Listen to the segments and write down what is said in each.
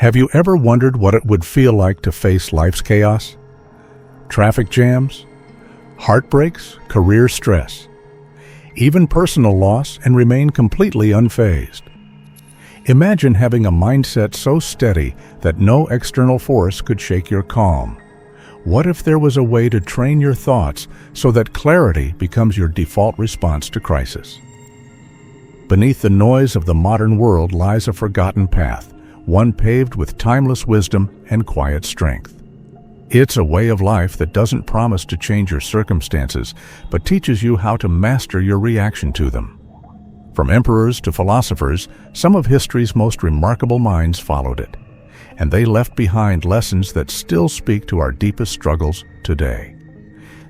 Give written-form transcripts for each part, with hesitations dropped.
Have you ever wondered what it would feel like to face life's chaos? Traffic jams, heartbreaks, career stress, even personal loss, and remain completely unfazed. Imagine having a mindset so steady that no external force could shake your calm. What if there was a way to train your thoughts so that clarity becomes your default response to crisis? Beneath the noise of the modern world lies a forgotten path, one paved with timeless wisdom and quiet strength. It's a way of life that doesn't promise to change your circumstances, but teaches you how to master your reaction to them. From emperors to philosophers, some of history's most remarkable minds followed it, and they left behind lessons that still speak to our deepest struggles today.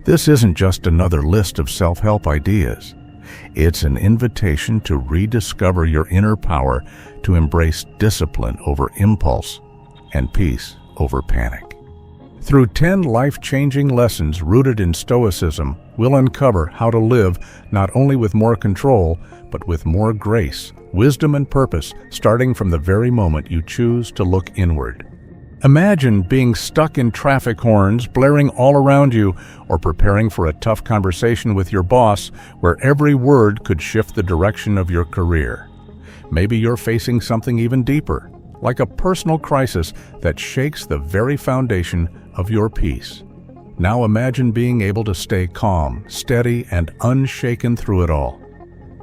This isn't just another list of self-help ideas. It's an invitation to rediscover your inner power, to embrace discipline over impulse and peace over panic. Through 10 life-changing lessons rooted in Stoicism, we'll uncover how to live not only with more control, but with more grace, wisdom, and purpose, starting from the very moment you choose to look inward. Imagine being stuck in traffic horns blaring all around you, or preparing for a tough conversation with your boss where every word could shift the direction of your career. Maybe you're facing something even deeper, like a personal crisis that shakes the very foundation of your peace. Now imagine being able to stay calm, steady, and unshaken through it all.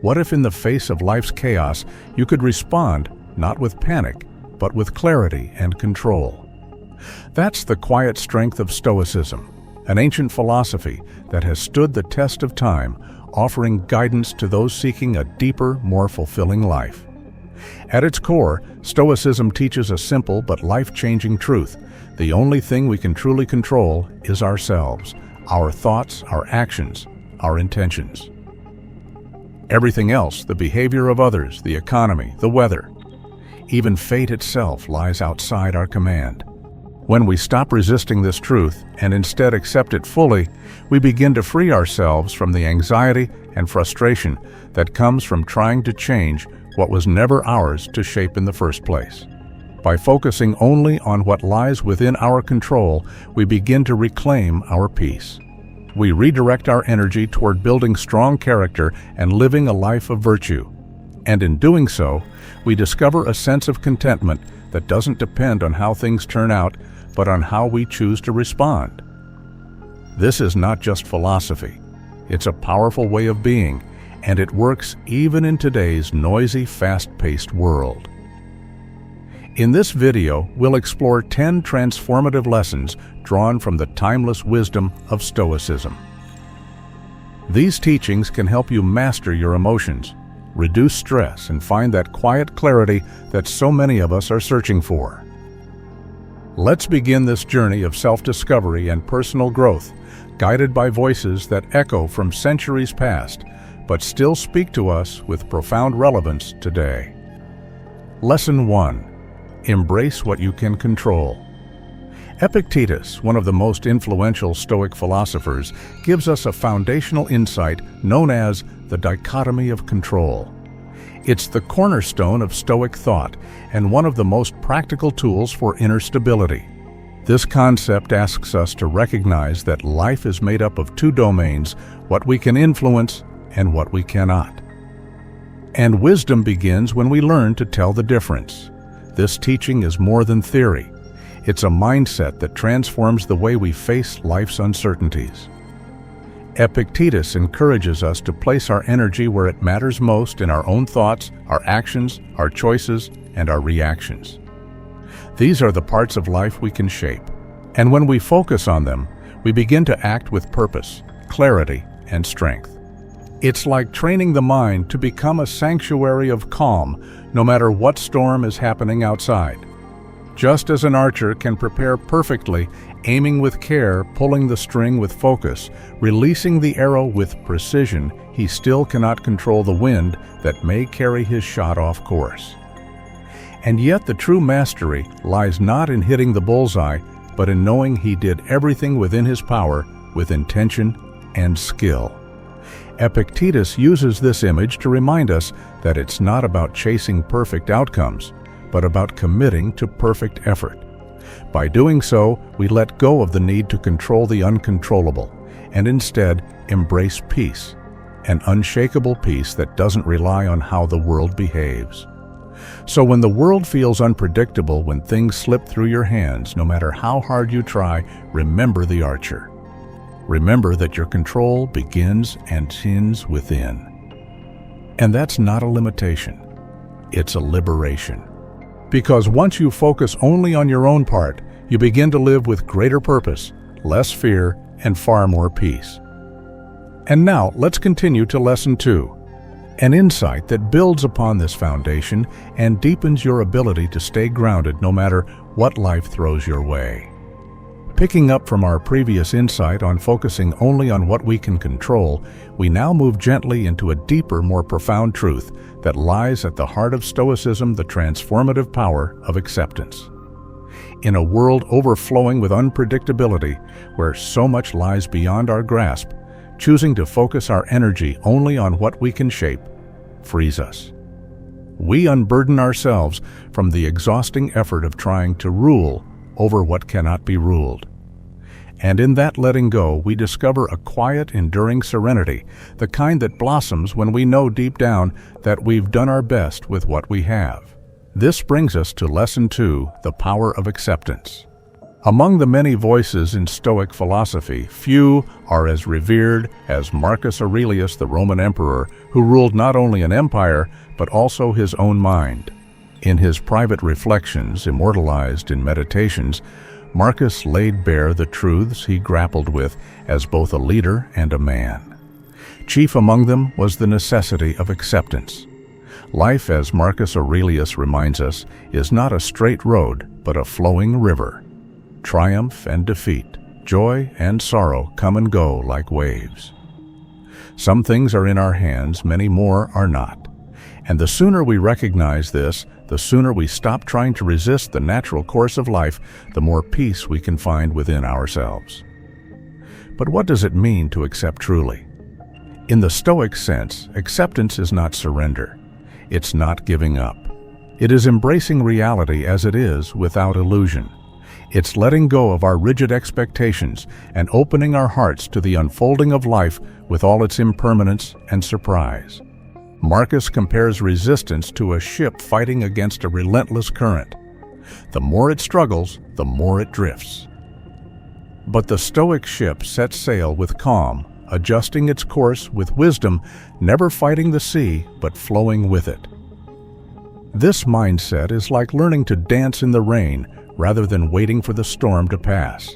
What if in the face of life's chaos, you could respond not with panic, but with clarity and control? That's the quiet strength of Stoicism, an ancient philosophy that has stood the test of time, offering guidance to those seeking a deeper, more fulfilling life. At its core, Stoicism teaches a simple but life-changing truth. The only thing we can truly control is ourselves, our thoughts, our actions, our intentions. Everything else, the behavior of others, the economy, the weather, even fate itself, lies outside our command. When we stop resisting this truth and instead accept it fully, we begin to free ourselves from the anxiety and frustration that comes from trying to change what was never ours to shape in the first place. By focusing only on what lies within our control, we begin to reclaim our peace. We redirect our energy toward building strong character and living a life of virtue. And in doing so, we discover a sense of contentment that doesn't depend on how things turn out, but on how we choose to respond. This is not just philosophy. It's a powerful way of being, and it works even in today's noisy, fast-paced world. In this video, we'll explore 10 transformative lessons drawn from the timeless wisdom of Stoicism. These teachings can help you master your emotions, reduce stress, and find that quiet clarity that so many of us are searching for. Let's begin this journey of self-discovery and personal growth, guided by voices that echo from centuries past, but still speak to us with profound relevance today. Lesson 1. Embrace what you can control. Epictetus, one of the most influential Stoic philosophers, gives us a foundational insight known as the dichotomy of control. It's the cornerstone of Stoic thought and one of the most practical tools for inner stability. This concept asks us to recognize that life is made up of two domains, what we can influence and what we cannot. And wisdom begins when we learn to tell the difference. This teaching is more than theory. It's a mindset that transforms the way we face life's uncertainties. Epictetus encourages us to place our energy where it matters most in our own thoughts, our actions, our choices, and our reactions. These are the parts of life we can shape. And when we focus on them, we begin to act with purpose, clarity, and strength. It's like training the mind to become a sanctuary of calm, no matter what storm is happening outside. Just as an archer can prepare perfectly, aiming with care, pulling the string with focus, releasing the arrow with precision, he still cannot control the wind that may carry his shot off course. And yet the true mastery lies not in hitting the bullseye, but in knowing he did everything within his power with intention and skill. Epictetus uses this image to remind us that it's not about chasing perfect outcomes, but about committing to perfect effort. By doing so, we let go of the need to control the uncontrollable and instead embrace peace, an unshakable peace that doesn't rely on how the world behaves. So when the world feels unpredictable, when things slip through your hands, no matter how hard you try, remember the archer. Remember that your control begins and ends within. And that's not a limitation. It's a liberation. Because once you focus only on your own part, you begin to live with greater purpose, less fear, and far more peace. And now, let's continue to Lesson 2, an insight that builds upon this foundation and deepens your ability to stay grounded no matter what life throws your way. Picking up from our previous insight on focusing only on what we can control, we now move gently into a deeper, more profound truth that lies at the heart of Stoicism, the transformative power of acceptance. In a world overflowing with unpredictability, where so much lies beyond our grasp, choosing to focus our energy only on what we can shape frees us. We unburden ourselves from the exhausting effort of trying to rule over what cannot be ruled. And in that letting go, we discover a quiet, enduring serenity, the kind that blossoms when we know deep down that we've done our best with what we have. This brings us to Lesson 2, the power of acceptance. Among the many voices in Stoic philosophy, few are as revered as Marcus Aurelius, the Roman emperor, who ruled not only an empire, but also his own mind. In his private reflections, immortalized in Meditations, Marcus laid bare the truths he grappled with as both a leader and a man. Chief among them was the necessity of acceptance. Life, as Marcus Aurelius reminds us, is not a straight road, but a flowing river. Triumph and defeat, joy and sorrow come and go like waves. Some things are in our hands, many more are not. And the sooner we recognize this, the sooner we stop trying to resist the natural course of life, the more peace we can find within ourselves. But what does it mean to accept truly? In the Stoic sense, acceptance is not surrender. It's not giving up. It is embracing reality as it is without illusion. It's letting go of our rigid expectations and opening our hearts to the unfolding of life with all its impermanence and surprise. Marcus compares resistance to a ship fighting against a relentless current. The more it struggles, the more it drifts. But the Stoic ship sets sail with calm, adjusting its course with wisdom, never fighting the sea, but flowing with it. This mindset is like learning to dance in the rain rather than waiting for the storm to pass.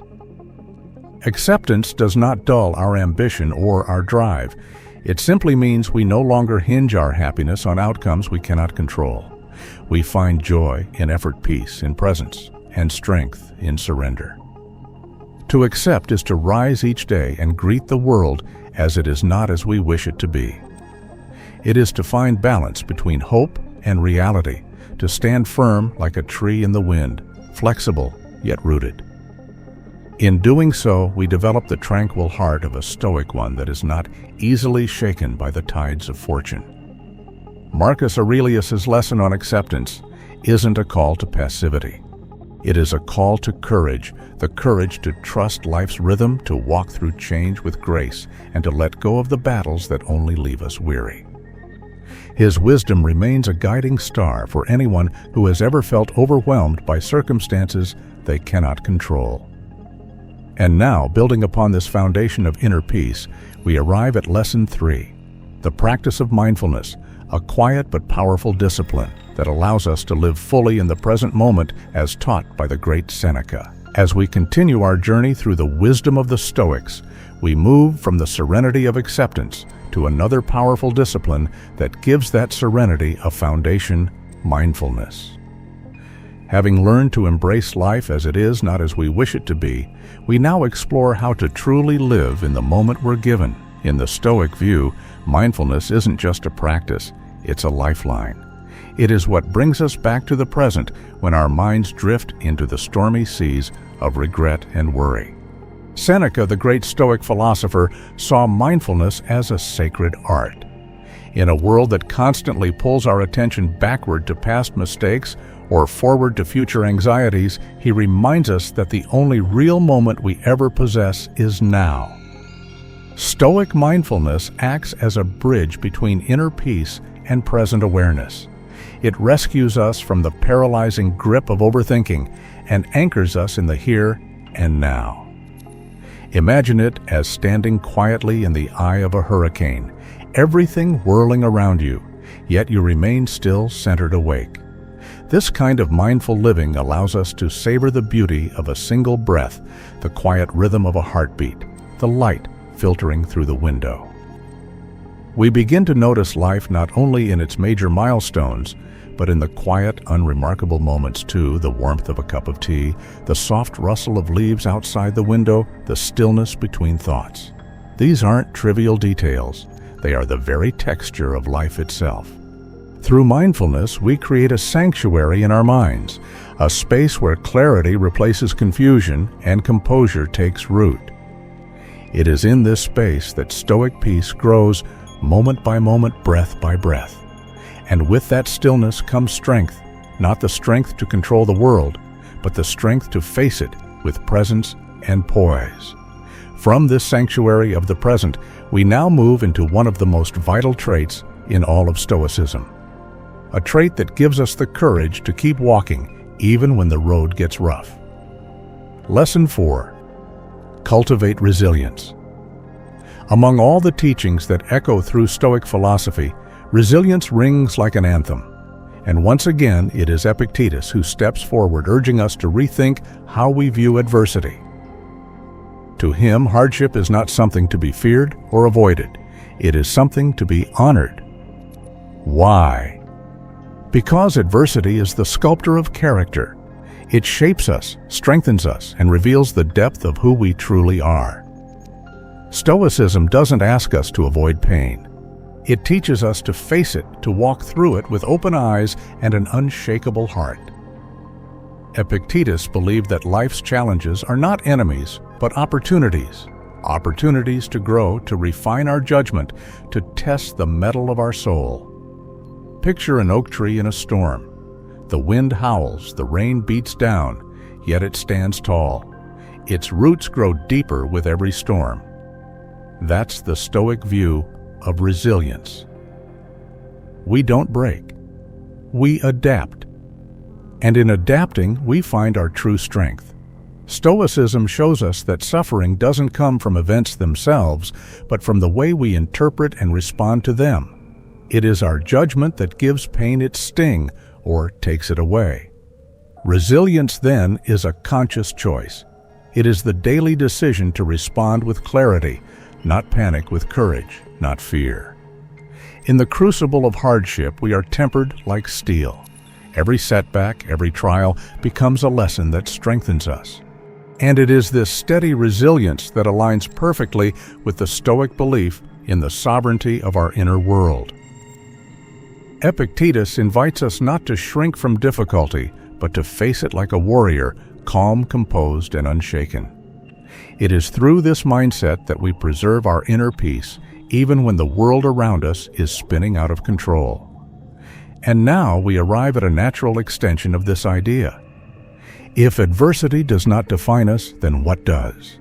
Acceptance does not dull our ambition or our drive. It simply means we no longer hinge our happiness on outcomes we cannot control. We find joy in effort, peace in presence, and strength in surrender. To accept is to rise each day and greet the world as it is not as we wish it to be. It is to find balance between hope and reality, to stand firm like a tree in the wind, flexible yet rooted. In doing so, we develop the tranquil heart of a Stoic one that is not easily shaken by the tides of fortune. Marcus Aurelius's lesson on acceptance isn't a call to passivity. It is a call to courage, the courage to trust life's rhythm, to walk through change with grace, and to let go of the battles that only leave us weary. His wisdom remains a guiding star for anyone who has ever felt overwhelmed by circumstances they cannot control. And now, building upon this foundation of inner peace, we arrive at Lesson 3, the practice of mindfulness, a quiet but powerful discipline that allows us to live fully in the present moment as taught by the great Seneca. As we continue our journey through the wisdom of the Stoics, we move from the serenity of acceptance to another powerful discipline that gives that serenity a foundation: mindfulness. Having learned to embrace life as it is, not as we wish it to be, we now explore how to truly live in the moment we're given. In the Stoic view, mindfulness isn't just a practice, it's a lifeline. It is what brings us back to the present when our minds drift into the stormy seas of regret and worry. Seneca, the great Stoic philosopher, saw mindfulness as a sacred art. In a world that constantly pulls our attention backward to past mistakes or forward to future anxieties, he reminds us that the only real moment we ever possess is now. Stoic mindfulness acts as a bridge between inner peace and present awareness. It rescues us from the paralyzing grip of overthinking and anchors us in the here and now. Imagine it as standing quietly in the eye of a hurricane, everything whirling around you, yet you remain still, centered, awake. This kind of mindful living allows us to savor the beauty of a single breath, the quiet rhythm of a heartbeat, the light filtering through the window. We begin to notice life not only in its major milestones, but in the quiet, unremarkable moments too, the warmth of a cup of tea, the soft rustle of leaves outside the window, the stillness between thoughts. These aren't trivial details. They are the very texture of life itself. Through mindfulness, we create a sanctuary in our minds, a space where clarity replaces confusion and composure takes root. It is in this space that Stoic peace grows moment by moment, breath by breath. And with that stillness comes strength, not the strength to control the world, but the strength to face it with presence and poise. From this sanctuary of the present, we now move into one of the most vital traits in all of Stoicism. A trait that gives us the courage to keep walking even when the road gets rough. Lesson 4. Cultivate resilience. Among all the teachings that echo through Stoic philosophy, resilience rings like an anthem. And once again, it is Epictetus who steps forward, urging us to rethink how we view adversity. To him, hardship is not something to be feared or avoided. It is something to be honored. Why? Because adversity is the sculptor of character. It shapes us, strengthens us, and reveals the depth of who we truly are. Stoicism doesn't ask us to avoid pain. It teaches us to face it, to walk through it with open eyes and an unshakable heart. Epictetus believed that life's challenges are not enemies, but opportunities. Opportunities to grow, to refine our judgment, to test the mettle of our soul. Picture an oak tree in a storm. The wind howls, the rain beats down, yet it stands tall. Its roots grow deeper with every storm. That's the Stoic view of resilience. We don't break. We adapt. And in adapting, we find our true strength. Stoicism shows us that suffering doesn't come from events themselves, but from the way we interpret and respond to them. It is our judgment that gives pain its sting or takes it away. Resilience, then, is a conscious choice. It is the daily decision to respond with clarity, not panic, with courage, not fear. In the crucible of hardship, we are tempered like steel. Every setback, every trial becomes a lesson that strengthens us. And it is this steady resilience that aligns perfectly with the Stoic belief in the sovereignty of our inner world. Epictetus invites us not to shrink from difficulty, but to face it like a warrior, calm, composed, and unshaken. It is through this mindset that we preserve our inner peace, even when the world around us is spinning out of control. And now we arrive at a natural extension of this idea. If adversity does not define us, then what does?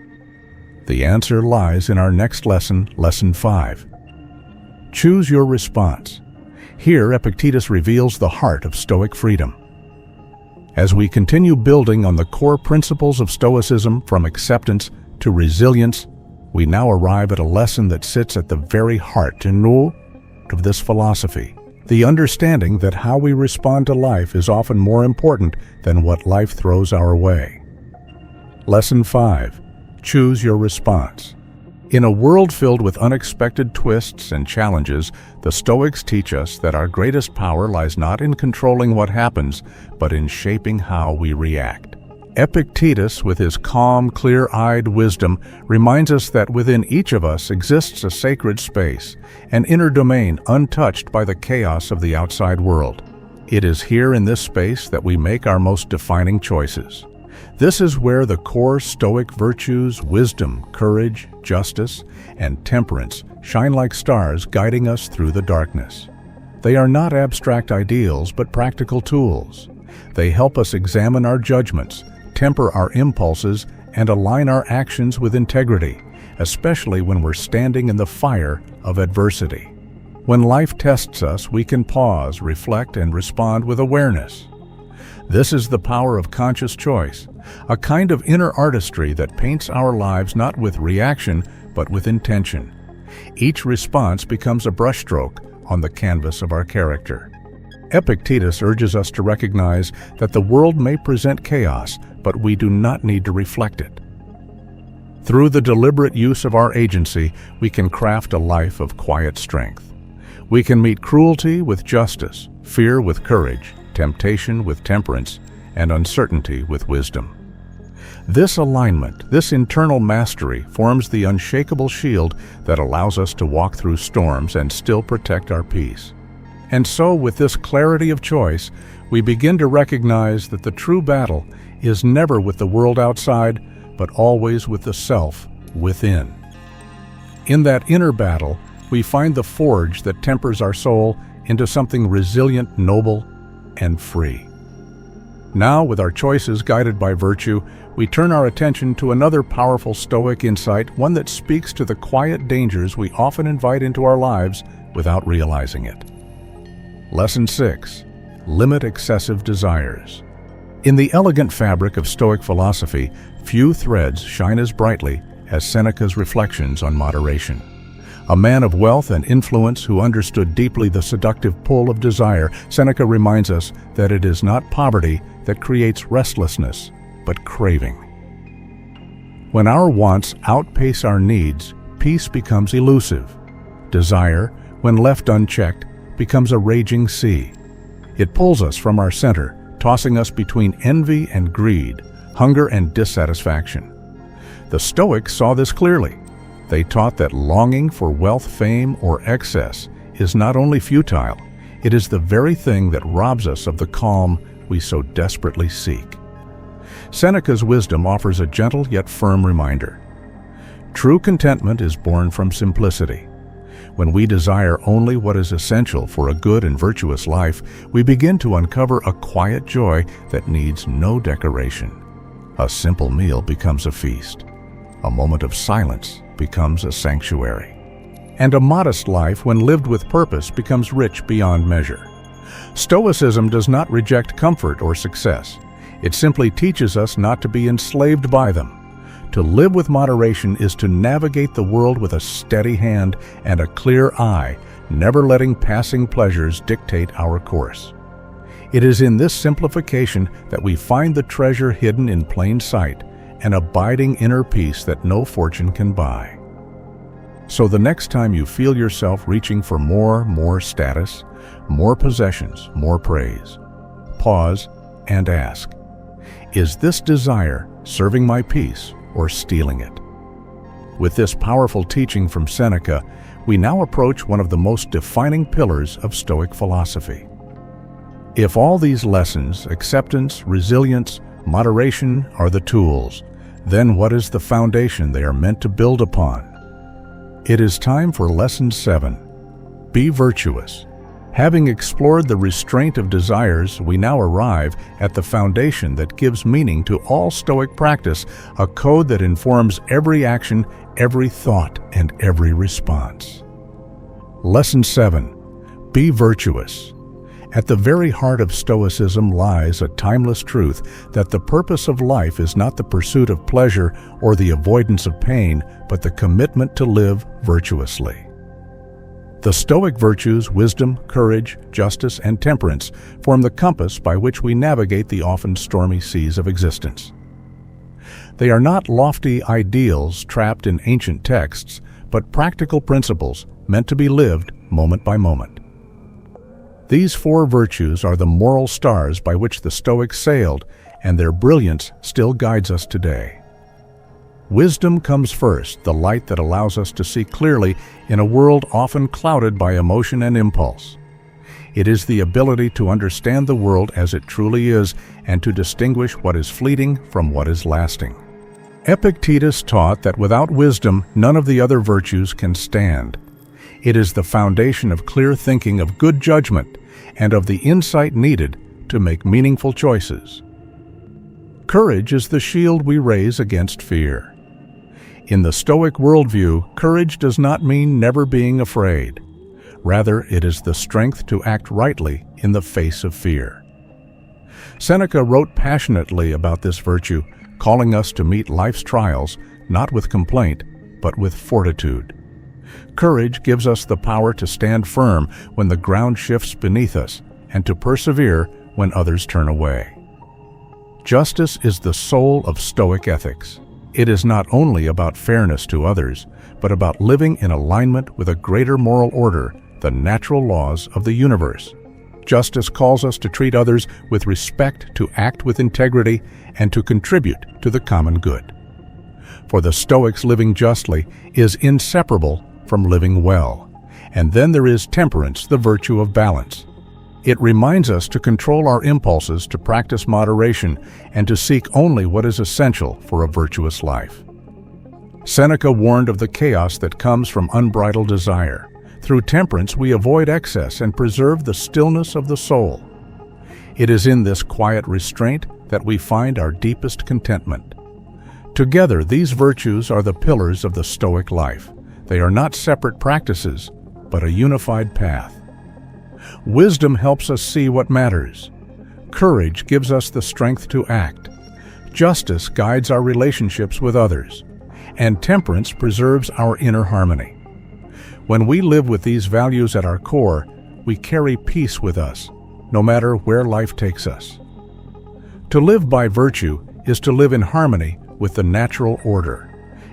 The answer lies in our next lesson, Lesson 5. Choose your response. Here, Epictetus reveals the heart of Stoic freedom. As we continue building on the core principles of Stoicism, from acceptance to resilience, we now arrive at a lesson that sits at the very heart of this philosophy. The understanding that how we respond to life is often more important than what life throws our way. Lesson 5. Choose your response. In a world filled with unexpected twists and challenges, the Stoics teach us that our greatest power lies not in controlling what happens, but in shaping how we react. Epictetus, with his calm, clear-eyed wisdom, reminds us that within each of us exists a sacred space, an inner domain untouched by the chaos of the outside world. It is here in this space that we make our most defining choices. This is where the core Stoic virtues, wisdom, courage, justice, and temperance shine like stars, guiding us through the darkness. They are not abstract ideals, but practical tools. They help us examine our judgments, temper our impulses, and align our actions with integrity, especially when we're standing in the fire of adversity. When life tests us, we can pause, reflect, and respond with awareness. This is the power of conscious choice, a kind of inner artistry that paints our lives not with reaction, but with intention. Each response becomes a brushstroke on the canvas of our character. Epictetus urges us to recognize that the world may present chaos, but we do not need to reflect it. Through the deliberate use of our agency, we can craft a life of quiet strength. We can meet cruelty with justice, fear with courage, temptation with temperance, and uncertainty with wisdom. This alignment, this internal mastery, forms the unshakable shield that allows us to walk through storms and still protect our peace. And so, with this clarity of choice, we begin to recognize that the true battle is never with the world outside, but always with the self within. In that inner battle, we find the forge that tempers our soul into something resilient, noble, and free. Now, with our choices guided by virtue, we turn our attention to another powerful Stoic insight, one that speaks to the quiet dangers we often invite into our lives without realizing it. Lesson 6. Limit excessive desires. In the elegant fabric of Stoic philosophy, few threads shine as brightly as Seneca's reflections on moderation. A man of wealth and influence who understood deeply the seductive pull of desire, Seneca reminds us that it is not poverty that creates restlessness, but craving. When our wants outpace our needs, peace becomes elusive. Desire, when left unchecked, becomes a raging sea. It pulls us from our center, tossing us between envy and greed, hunger and dissatisfaction. The Stoics saw this clearly. They taught that longing for wealth, fame, or excess is not only futile, it is the very thing that robs us of the calm we so desperately seek. Seneca's wisdom offers a gentle yet firm reminder. True contentment is born from simplicity. When we desire only what is essential for a good and virtuous life, we begin to uncover a quiet joy that needs no decoration. A simple meal becomes a feast. A moment of silence becomes a sanctuary. And a modest life, when lived with purpose, becomes rich beyond measure. Stoicism does not reject comfort or success. It simply teaches us not to be enslaved by them. To live with moderation is to navigate the world with a steady hand and a clear eye, never letting passing pleasures dictate our course. It is in this simplification that we find the treasure hidden in plain sight, an abiding inner peace that no fortune can buy. So the next time you feel yourself reaching for more status, more possessions, more praise, pause and ask, is this desire serving my peace or stealing it? With this powerful teaching from Seneca, we now approach one of the most defining pillars of Stoic philosophy. If all these lessons, acceptance, resilience, moderation, are the tools, then what is the foundation they are meant to build upon? It is time for Lesson 7. Be virtuous. Having explored the restraint of desires, we now arrive at the foundation that gives meaning to all Stoic practice, a code that informs every action, every thought, and every response. Lesson 7. Be virtuous. At the very heart of Stoicism lies a timeless truth that the purpose of life is not the pursuit of pleasure or the avoidance of pain, but the commitment to live virtuously. The Stoic virtues, wisdom, courage, justice, and temperance, form the compass by which we navigate the often stormy seas of existence. They are not lofty ideals trapped in ancient texts, but practical principles meant to be lived moment by moment. These 4 virtues are the moral stars by which the Stoics sailed, and their brilliance still guides us today. Wisdom comes first, the light that allows us to see clearly in a world often clouded by emotion and impulse. It is the ability to understand the world as it truly is and to distinguish what is fleeting from what is lasting. Epictetus taught that without wisdom, none of the other virtues can stand. It is the foundation of clear thinking, of good judgment, and of the insight needed to make meaningful choices. Courage is the shield we raise against fear. In the Stoic worldview, courage does not mean never being afraid. Rather, it is the strength to act rightly in the face of fear. Seneca wrote passionately about this virtue, calling us to meet life's trials not with complaint, but with fortitude. Courage gives us the power to stand firm when the ground shifts beneath us and to persevere when others turn away. Justice is the soul of Stoic ethics. It is not only about fairness to others, but about living in alignment with a greater moral order, the natural laws of the universe. Justice calls us to treat others with respect, to act with integrity, and to contribute to the common good. For the Stoics, living justly is inseparable from living well. And then there is temperance, the virtue of balance. It reminds us to control our impulses, to practice moderation, and to seek only what is essential for a virtuous life. Seneca warned of the chaos that comes from unbridled desire. Through temperance, we avoid excess and preserve the stillness of the soul. It is in this quiet restraint that we find our deepest contentment. Together, these virtues are the pillars of the Stoic life. They are not separate practices, but a unified path. Wisdom helps us see what matters. Courage gives us the strength to act. Justice guides our relationships with others. And temperance preserves our inner harmony. When we live with these values at our core, we carry peace with us, no matter where life takes us. To live by virtue is to live in harmony with the natural order.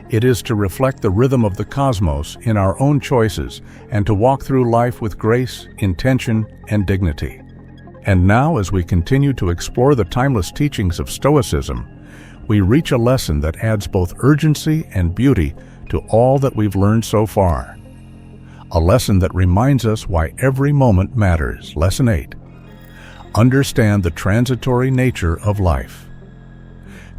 It is to reflect the rhythm of the cosmos in our own choices and to walk through life with grace, intention, and dignity. And now, as we continue to explore the timeless teachings of Stoicism, we reach a lesson that adds both urgency and beauty to all that we've learned so far. A lesson that reminds us why every moment matters. Lesson 8. Understand the transitory nature of life.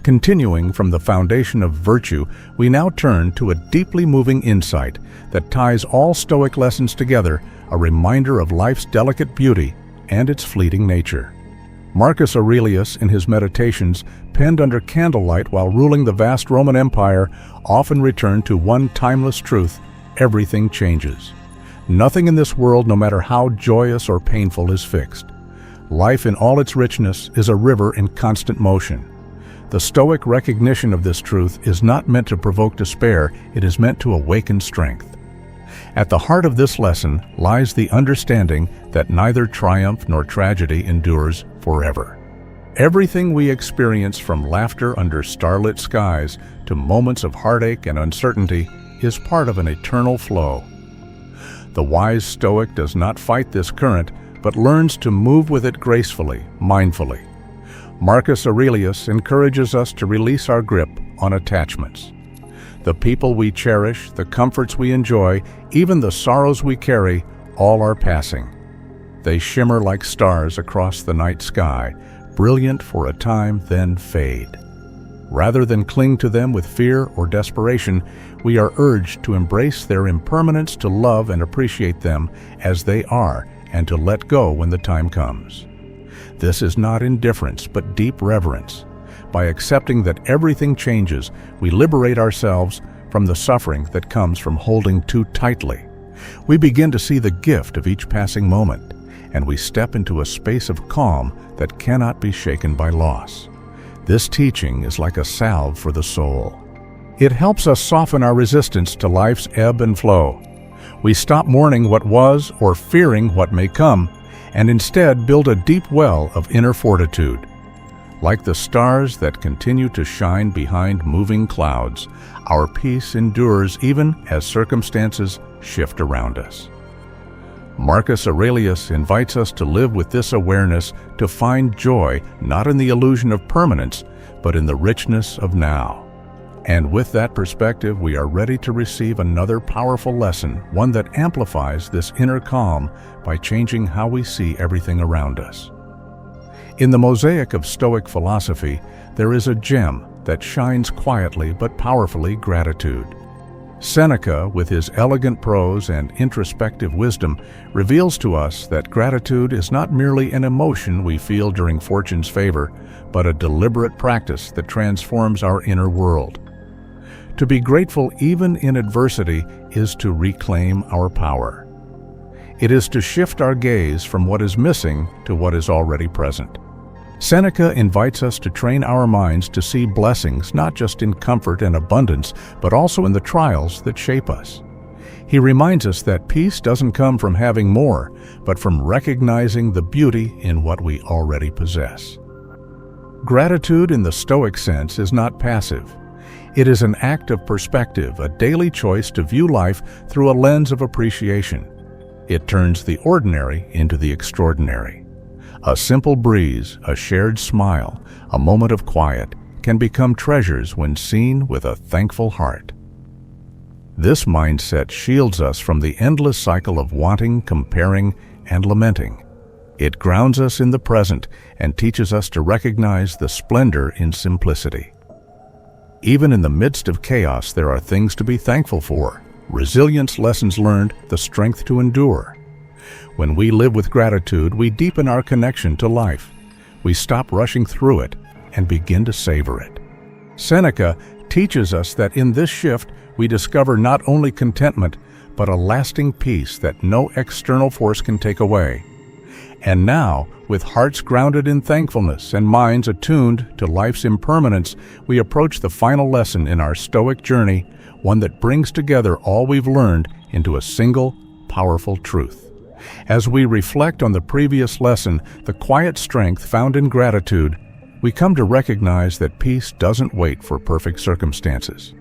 Continuing from the foundation of virtue, we now turn to a deeply moving insight that ties all Stoic lessons together, a reminder of life's delicate beauty and its fleeting nature. Marcus Aurelius, in his Meditations, penned under candlelight while ruling the vast Roman Empire, often returned to one timeless truth: everything changes. Nothing in this world, no matter how joyous or painful, is fixed. Life in all its richness is a river in constant motion. The Stoic recognition of this truth is not meant to provoke despair, it is meant to awaken strength. At the heart of this lesson lies the understanding that neither triumph nor tragedy endures forever. Everything we experience, from laughter under starlit skies to moments of heartache and uncertainty, is part of an eternal flow. The wise Stoic does not fight this current, but learns to move with it gracefully, mindfully. Marcus Aurelius encourages us to release our grip on attachments. The people we cherish, the comforts we enjoy, even the sorrows we carry, all are passing. They shimmer like stars across the night sky, brilliant for a time, then fade. Rather than cling to them with fear or desperation, we are urged to embrace their impermanence, to love and appreciate them as they are, and to let go when the time comes. This is not indifference, but deep reverence. By accepting that everything changes, we liberate ourselves from the suffering that comes from holding too tightly. We begin to see the gift of each passing moment, and we step into a space of calm that cannot be shaken by loss. This teaching is like a salve for the soul. It helps us soften our resistance to life's ebb and flow. We stop mourning what was or fearing what may come, and instead build a deep well of inner fortitude. Like the stars that continue to shine behind moving clouds, our peace endures even as circumstances shift around us. Marcus Aurelius invites us to live with this awareness, to find joy not in the illusion of permanence, but in the richness of now. And with that perspective, we are ready to receive another powerful lesson, one that amplifies this inner calm by changing how we see everything around us. In the mosaic of Stoic philosophy, there is a gem that shines quietly but powerfully: gratitude. Seneca, with his elegant prose and introspective wisdom, reveals to us that gratitude is not merely an emotion we feel during fortune's favor, but a deliberate practice that transforms our inner world. To be grateful even in adversity is to reclaim our power. It is to shift our gaze from what is missing to what is already present. Seneca invites us to train our minds to see blessings not just in comfort and abundance, but also in the trials that shape us. He reminds us that peace doesn't come from having more, but from recognizing the beauty in what we already possess. Gratitude in the Stoic sense is not passive. It is an act of perspective, a daily choice to view life through a lens of appreciation. It turns the ordinary into the extraordinary. A simple breeze, a shared smile, a moment of quiet can become treasures when seen with a thankful heart. This mindset shields us from the endless cycle of wanting, comparing, and lamenting. It grounds us in the present and teaches us to recognize the splendor in simplicity. Even in the midst of chaos, there are things to be thankful for. Resilience, lessons learned, the strength to endure. When we live with gratitude, we deepen our connection to life. We stop rushing through it and begin to savor it. Seneca teaches us that in this shift, we discover not only contentment, but a lasting peace that no external force can take away. And now, with hearts grounded in thankfulness and minds attuned to life's impermanence, we approach the final lesson in our Stoic journey, one that brings together all we've learned into a single, powerful truth. As we reflect on the previous lesson, the quiet strength found in gratitude, we come to recognize that peace doesn't wait for perfect circumstances.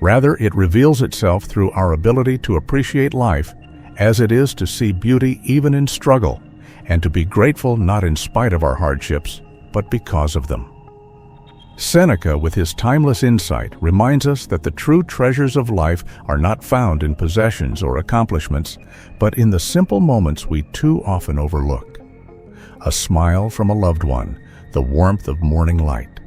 Rather, it reveals itself through our ability to appreciate life as it is, to see beauty even in struggle, and to be grateful not in spite of our hardships, but because of them. Seneca, with his timeless insight, reminds us that the true treasures of life are not found in possessions or accomplishments, but in the simple moments we too often overlook. A smile from a loved one, the warmth of morning light,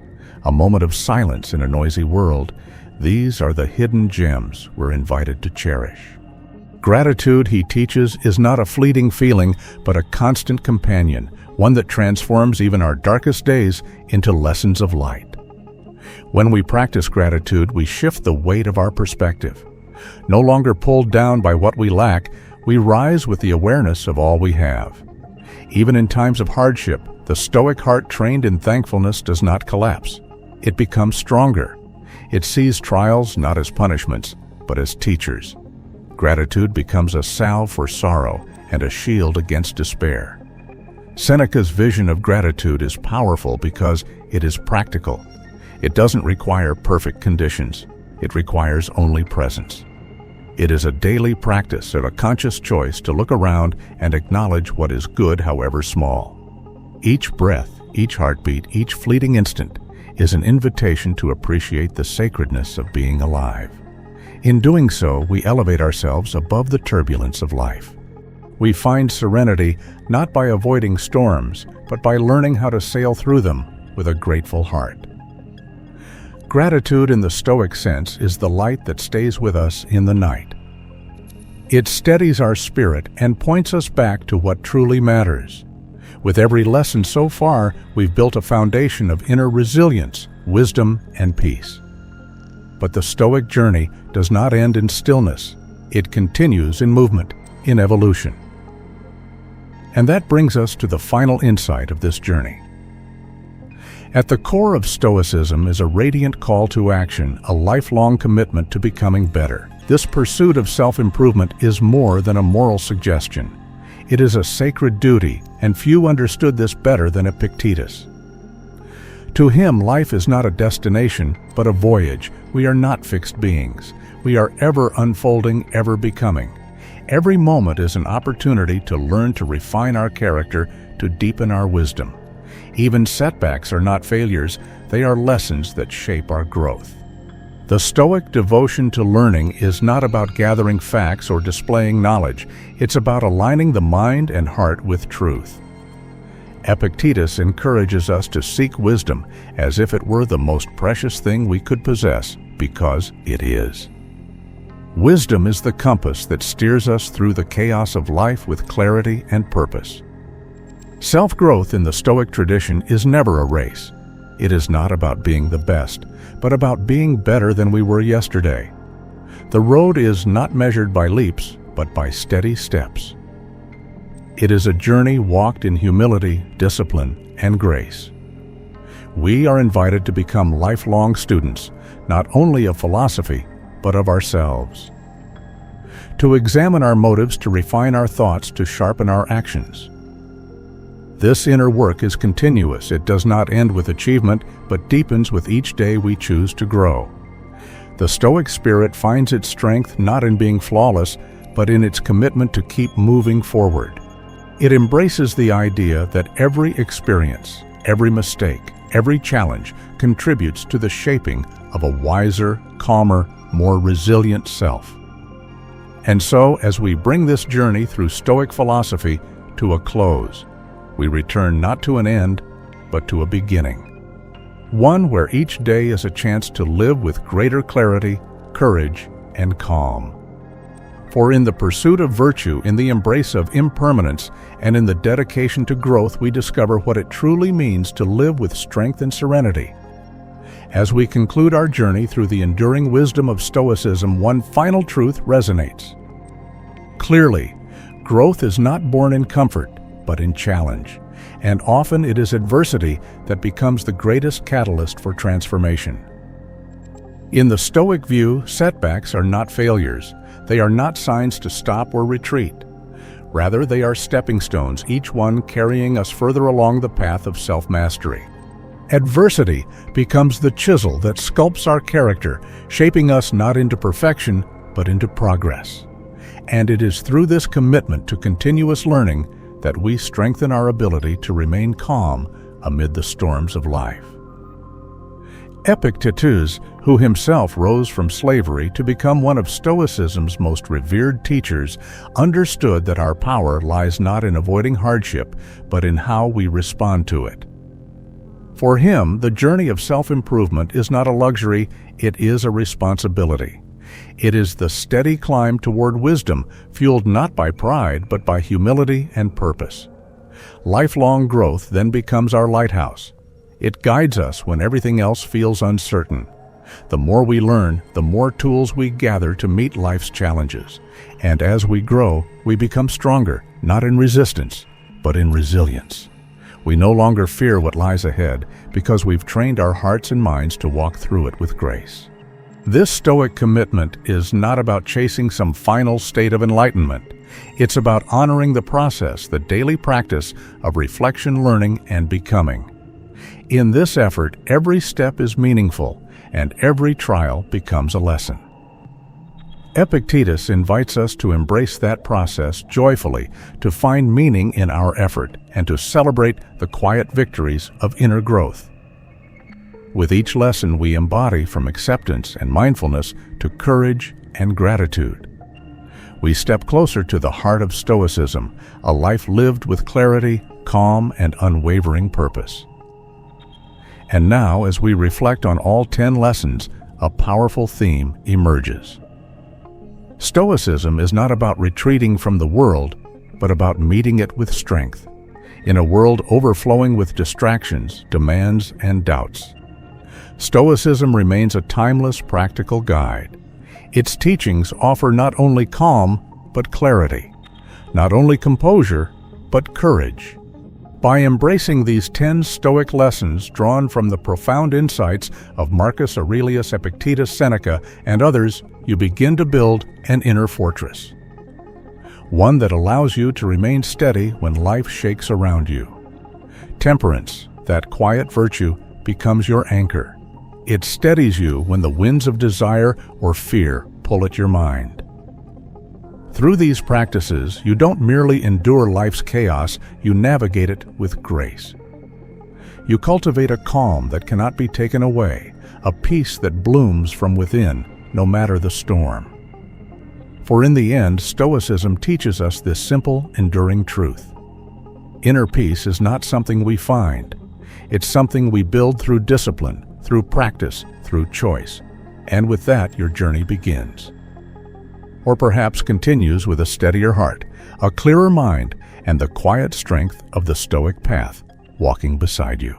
a moment of silence in a noisy world, these are the hidden gems we're invited to cherish. Gratitude, he teaches, is not a fleeting feeling, but a constant companion, one that transforms even our darkest days into lessons of light. When we practice gratitude, we shift the weight of our perspective. No longer pulled down by what we lack, we rise with the awareness of all we have. Even in times of hardship, the Stoic heart trained in thankfulness does not collapse. It becomes stronger. It sees trials not as punishments, but as teachers. Gratitude becomes a salve for sorrow and a shield against despair. Seneca's vision of gratitude is powerful because it is practical. It doesn't require perfect conditions. It requires only presence. It is a daily practice and a conscious choice to look around and acknowledge what is good, however small. Each breath, each heartbeat, each fleeting instant is an invitation to appreciate the sacredness of being alive. In doing so, we elevate ourselves above the turbulence of life. We find serenity not by avoiding storms, but by learning how to sail through them with a grateful heart. Gratitude in the Stoic sense is the light that stays with us in the night. It steadies our spirit and points us back to what truly matters. With every lesson so far, we've built a foundation of inner resilience, wisdom, and peace. But the Stoic journey does not end in stillness. It continues in movement, in evolution. And that brings us to the final insight of this journey. At the core of Stoicism is a radiant call to action, a lifelong commitment to becoming better. This pursuit of self-improvement is more than a moral suggestion. It is a sacred duty, and few understood this better than Epictetus. To him, life is not a destination, but a voyage. We are not fixed beings. We are ever unfolding, ever becoming. Every moment is an opportunity to learn to refine our character, to deepen our wisdom. Even setbacks are not failures, they are lessons that shape our growth. The Stoic devotion to learning is not about gathering facts or displaying knowledge. It's about aligning the mind and heart with truth. Epictetus encourages us to seek wisdom as if it were the most precious thing we could possess, because it is. Wisdom is the compass that steers us through the chaos of life with clarity and purpose. Self-growth in the Stoic tradition is never a race. It is not about being the best, but about being better than we were yesterday. The road is not measured by leaps, but by steady steps. It is a journey walked in humility, discipline, and grace. We are invited to become lifelong students, not only of philosophy, but of ourselves. To examine our motives, to refine our thoughts, to sharpen our actions. This inner work is continuous. It does not end with achievement, but deepens with each day we choose to grow. The Stoic spirit finds its strength not in being flawless, but in its commitment to keep moving forward. It embraces the idea that every experience, every mistake, every challenge contributes to the shaping of a wiser, calmer, more resilient self. And so, as we bring this journey through Stoic philosophy to a close, we return not to an end, but to a beginning. One where each day is a chance to live with greater clarity, courage, and calm. For in the pursuit of virtue, in the embrace of impermanence, and in the dedication to growth, we discover what it truly means to live with strength and serenity. As we conclude our journey through the enduring wisdom of Stoicism, one final truth resonates. Clearly, growth is not born in comfort, but in challenge, and often it is adversity that becomes the greatest catalyst for transformation. In the Stoic view, setbacks are not failures. They are not signs to stop or retreat. Rather, they are stepping stones, each one carrying us further along the path of self-mastery. Adversity becomes the chisel that sculpts our character, shaping us not into perfection, but into progress. And it is through this commitment to continuous learning that we strengthen our ability to remain calm amid the storms of life. Epictetus, who himself rose from slavery to become one of Stoicism's most revered teachers, understood that our power lies not in avoiding hardship, but in how we respond to it. For him, the journey of self-improvement is not a luxury, it is a responsibility. It is the steady climb toward wisdom, fueled not by pride, but by humility and purpose. Lifelong growth then becomes our lighthouse. It guides us when everything else feels uncertain. The more we learn, the more tools we gather to meet life's challenges. And as we grow, we become stronger, not in resistance, but in resilience. We no longer fear what lies ahead because we've trained our hearts and minds to walk through it with grace. This Stoic commitment is not about chasing some final state of enlightenment. It's about honoring the process, the daily practice of reflection, learning, and becoming. In this effort, every step is meaningful, and every trial becomes a lesson. Epictetus invites us to embrace that process joyfully, to find meaning in our effort, and to celebrate the quiet victories of inner growth. With each lesson we embody from acceptance and mindfulness to courage and gratitude. We step closer to the heart of Stoicism, a life lived with clarity, calm, and unwavering purpose. And now, as we reflect on all 10 lessons, a powerful theme emerges. Stoicism is not about retreating from the world, but about meeting it with strength, in a world overflowing with distractions, demands, and doubts. Stoicism remains a timeless, practical guide. Its teachings offer not only calm, but clarity, not only composure, but courage. By embracing these 10 Stoic lessons drawn from the profound insights of Marcus Aurelius, Epictetus, Seneca, and others, you begin to build an inner fortress. One that allows you to remain steady when life shakes around you. Temperance, that quiet virtue, becomes your anchor. It steadies you when the winds of desire or fear pull at your mind. Through these practices, you don't merely endure life's chaos, you navigate it with grace. You cultivate a calm that cannot be taken away, a peace that blooms from within, no matter the storm. For in the end, Stoicism teaches us this simple, enduring truth. Inner peace is not something we find. It's something we build through discipline, through practice, through choice. And with that, your journey begins. or perhaps continues with a steadier heart, a clearer mind, and the quiet strength of the Stoic path walking beside you.